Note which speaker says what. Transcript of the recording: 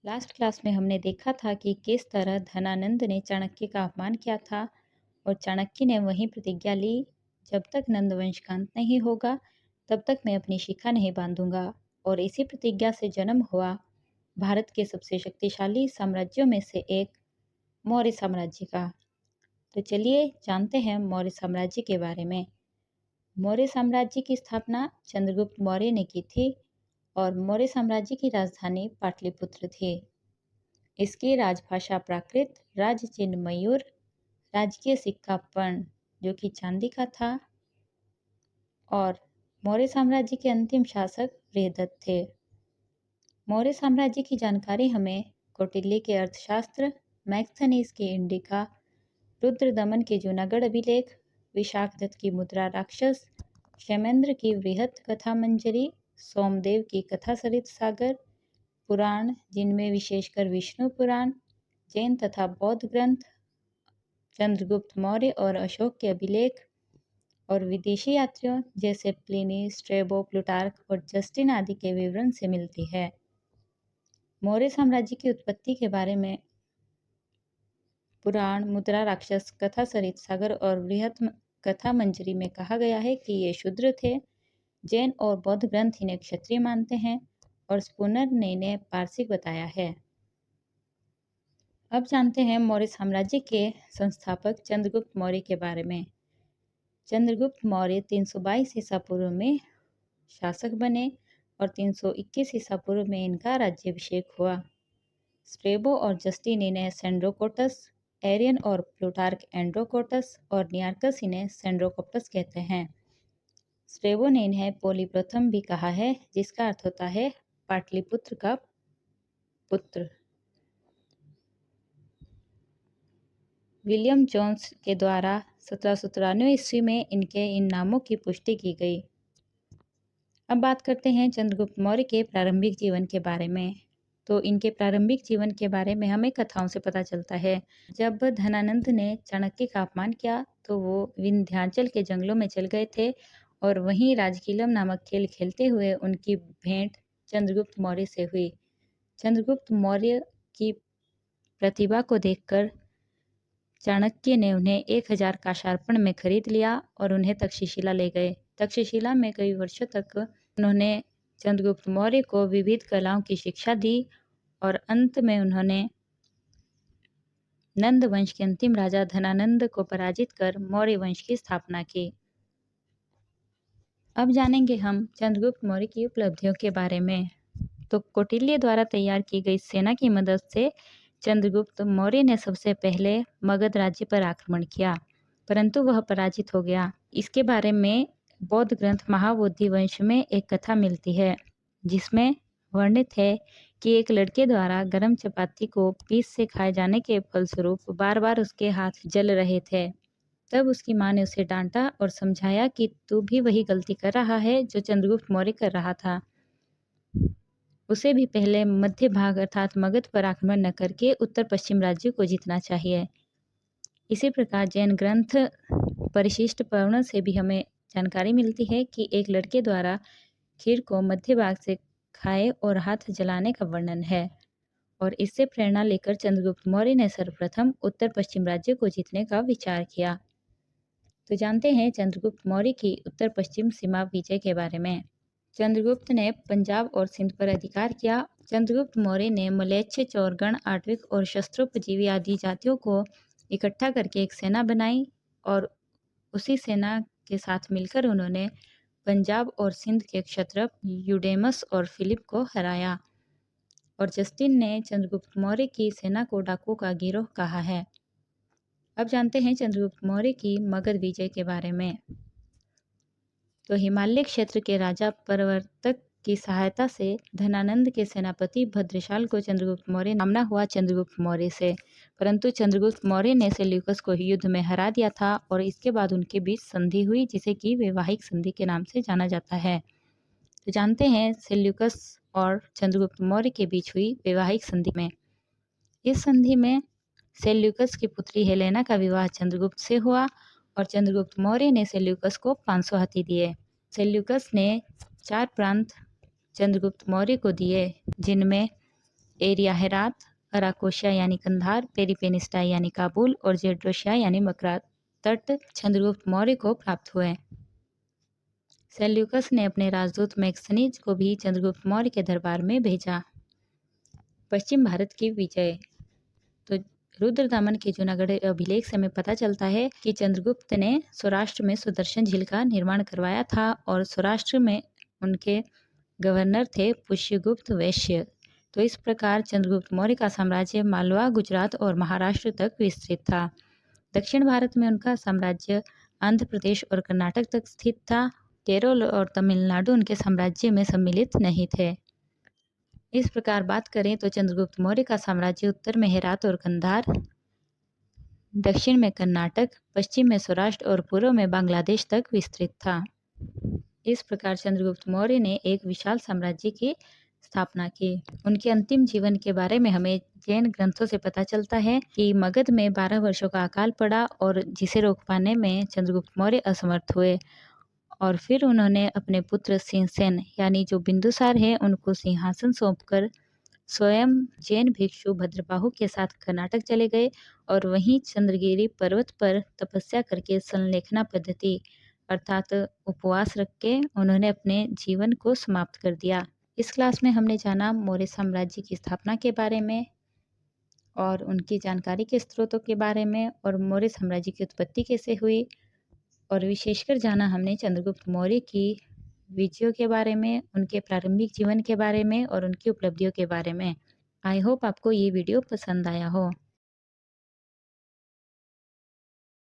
Speaker 1: Last class में हमने देखा था कि किस तरह धनानंद ने चाणक्य का अपमान किया था और चाणक्य ने वही प्रतिज्ञा ली, जब तक नंदवंश का अंत नहीं होगा तब तक मैं अपनी शिखा नहीं बांधूंगा। और इसी प्रतिज्ञा से जन्म हुआ भारत के सबसे शक्तिशाली साम्राज्यों में से एक मौर्य साम्राज्य का। तो चलिए जानते हैं मौर्य साम्राज्य के बारे में। मौर्य साम्राज्य की स्थापना चंद्रगुप्त मौर्य ने की थी और मौर्य साम्राज्य की राजधानी पाटलिपुत्र थी। इसकी राजभाषा प्राकृत, राज्य चिन्ह मयूर, राजकीय सिक्का पर्ण जो कि चांदी का था और मौर्य साम्राज्य के अंतिम शासक बृहदत्त थे। मौर्य साम्राज्य की जानकारी हमें कौटिल्य के अर्थशास्त्र, मैक्सथनीज के इंडिका, रुद्रदमन के जूनागढ़ अभिलेख, विशाखदत्त की मुद्रा राक्षस, क्षेमेंद्र की वृहत कथा मंजरी, सोमदेव की कथा सरित सागर, पुराण जिनमें विशेषकर विष्णु पुराण, जैन तथा बौद्ध ग्रंथ, चंद्रगुप्त मौर्य और अशोक के अभिलेख और विदेशी यात्रियों जैसे प्लिनी, स्ट्रेबो, प्लूटार्क और जस्टिन आदि के विवरण से मिलती है। मौर्य साम्राज्य की उत्पत्ति के बारे में पुराण, मुद्रा राक्षस, कथा सरित सागर और बृहत कथा मंजरी में कहा गया है कि ये शूद्र थे। जैन और बौद्ध ग्रंथ इन्हें क्षत्रिय मानते हैं और स्पूनर ने इन्हें पारसिक बताया है। अब जानते हैं मौर्य साम्राज्य के संस्थापक चंद्रगुप्त मौर्य के बारे में। चंद्रगुप्त मौर्य 322 ईसा पूर्व में शासक बने और 321 ईसा पूर्व में इनका राज्याभिषेक हुआ। स्ट्रेबो और जस्टिन इन्हें सेंड्रोकोटस, एरियन और प्लूटार्क एंड्रोकोटस और नियार्कस इन्हें सेंड्रोकोप्टस कहते हैं। स्ट्रेबो ने इन्हें पोलीप्रथम भी कहा है, जिसका अर्थ होता है पाटलिपुत्र का पुत्र। विलियम जोन्स के द्वारा 1793 ईस्वी में इनके इन नामों की पुष्टि की गई। अब बात करते हैं चंद्रगुप्त मौर्य के प्रारंभिक जीवन के बारे में। तो इनके प्रारंभिक जीवन के बारे में हमें कथाओं से पता चलता है। जब धनानंद ने चाणक्य का अपमान किया तो वो विंध्याचल के जंगलों में चल गए थे और वहीं राजकीलम नामक खेल खेलते हुए उनकी भेंट चंद्रगुप्त मौर्य से हुई। चंद्रगुप्त मौर्य की प्रतिभा को देखकर चाणक्य ने उन्हें 1000 काशार्पण में खरीद लिया और उन्हें तक्षशिला ले गए। तक्षशिला में कई वर्षों तक उन्होंने चंद्रगुप्त मौर्य को विविध कलाओं की शिक्षा दी और अंत में उन्होंने नंद वंश के अंतिम राजा धनानंद को पराजित कर मौर्य वंश की स्थापना की। अब जानेंगे हम चंद्रगुप्त मौर्य की उपलब्धियों के बारे में। तो कौटिल्य द्वारा तैयार की गई सेना की मदद से चंद्रगुप्त मौर्य ने सबसे पहले मगध राज्य पर आक्रमण किया, परंतु वह पराजित हो गया। इसके बारे में बौद्ध ग्रंथ महाबोधि वंश में एक कथा मिलती है, जिसमें वर्णित है कि एक लड़के द्वारा गर्म चपाती को पीस से खाए जाने के फलस्वरूप बार बार उसके हाथ जल रहे थे। तब उसकी माँ ने उसे डांटा और समझाया कि तू भी वही गलती कर रहा है जो चंद्रगुप्त मौर्य कर रहा था। उसे भी पहले मध्य भाग अर्थात मगध पर आक्रमण न करके उत्तर पश्चिम राज्यों को जीतना चाहिए। इसी प्रकार जैन ग्रंथ परिशिष्ट पर्व से भी हमें जानकारी मिलती है कि एक लड़के द्वारा खीर को मध्य भाग से खाए और हाथ जलाने का वर्णन है और इससे प्रेरणा लेकर चंद्रगुप्त मौर्य ने सर्वप्रथम उत्तर पश्चिम राज्यों को जीतने का विचार किया। तो जानते हैं चंद्रगुप्त मौर्य की उत्तर पश्चिम सीमा विजय के बारे में। चंद्रगुप्त ने पंजाब और सिंध पर अधिकार किया। चंद्रगुप्त मौर्य ने मलेच्छ, चौरगण, आटविक और शस्त्रोपजीवी आदि जातियों को इकट्ठा करके एक सेना बनाई और उसी सेना के साथ मिलकर उन्होंने पंजाब और सिंध के क्षत्रप यूडेमस और फिलिप को हराया। और जस्टिन ने चंद्रगुप्त मौर्य की सेना को डाकुओं का गिरोह कहा है। अब जानते हैं चंद्रगुप्त मौर्य की मगध विजय के बारे में। तो हिमालय क्षेत्र के राजा प्रवर्तक की सहायता से धनानंद के सेनापति भद्रशाल को चंद्रगुप्त मौर्य नामना हुआ चंद्रगुप्त मौर्य से, परंतु चंद्रगुप्त मौर्य ने सेल्यूकस को युद्ध में हरा दिया था और इसके बाद उनके बीच संधि हुई, जिसे कि वैवाहिक संधि के नाम से जाना जाता है। तो जानते हैं सेल्यूकस और चंद्रगुप्त मौर्य के बीच हुई वैवाहिक संधि में। इस संधि में सेल्यूकस की पुत्री हेलेना का विवाह चंद्रगुप्त से हुआ और चंद्रगुप्त मौर्य ने सेल्यूकस को 500 हाथी दिए। सेल्यूकस ने 4 प्रांत चंद्रगुप्त मौर्य को दिए, जिनमें एरिया हेरात, अराकोशिया यानी कंधार, पेरिपेनिस्टा यानी काबुल और जेड्रोशिया यानी मकरा तट चंद्रगुप्त मौर्य को प्राप्त हुए। सेल्यूकस ने अपने राजदूत मैक्सनीज को भी चंद्रगुप्त मौर्य के दरबार में भेजा। पश्चिम भारत की विजय। तो रुद्रदामन के जूनागढ़ अभिलेख से हमें पता चलता है कि चंद्रगुप्त ने सौराष्ट्र में सुदर्शन झील का निर्माण करवाया था और सौराष्ट्र में उनके गवर्नर थे पुष्यगुप्त वैश्य। तो इस प्रकार चंद्रगुप्त मौर्य का साम्राज्य मालवा, गुजरात और महाराष्ट्र तक विस्तृत था। दक्षिण भारत में उनका साम्राज्य आंध्र प्रदेश और कर्नाटक तक स्थित था। केरल और तमिलनाडु उनके साम्राज्य में सम्मिलित नहीं थे। इस प्रकार बात करें तो चंद्रगुप्त मौर्य का साम्राज्य उत्तर में हेरात और कंधार, दक्षिण में कर्नाटक, पश्चिम में सौराष्ट्र और पूर्व में बांग्लादेश तक विस्तृत था। इस प्रकार चंद्रगुप्त मौर्य ने एक विशाल साम्राज्य की स्थापना की। उनके अंतिम जीवन के बारे में हमें जैन ग्रंथों से पता चलता है कि मगध में 12 वर्षों का अकाल पड़ा और जिसे रोक पाने में चंद्रगुप्त मौर्य असमर्थ हुए और फिर उन्होंने अपने पुत्र सिंहसेन यानी जो बिंदुसार है उनको सिंहासन सौंपकर स्वयं जैन भिक्षु भद्रबाहु के साथ कर्नाटक चले गए और वहीं चंद्रगिरी पर्वत पर तपस्या करके संलेखना पद्धति अर्थात उपवास रख के उन्होंने अपने जीवन को समाप्त कर दिया। इस क्लास में हमने जाना मौर्य साम्राज्य की स्थापना के बारे में और उनकी जानकारी के स्रोतों के बारे में और मौर्य साम्राज्य की उत्पत्ति कैसे हुई और विशेषकर जाना हमने चंद्रगुप्त मौर्य की विजयों के बारे में, उनके प्रारंभिक जीवन के बारे में और उनकी उपलब्धियों के बारे में। आई होप आपको ये वीडियो पसंद आया हो।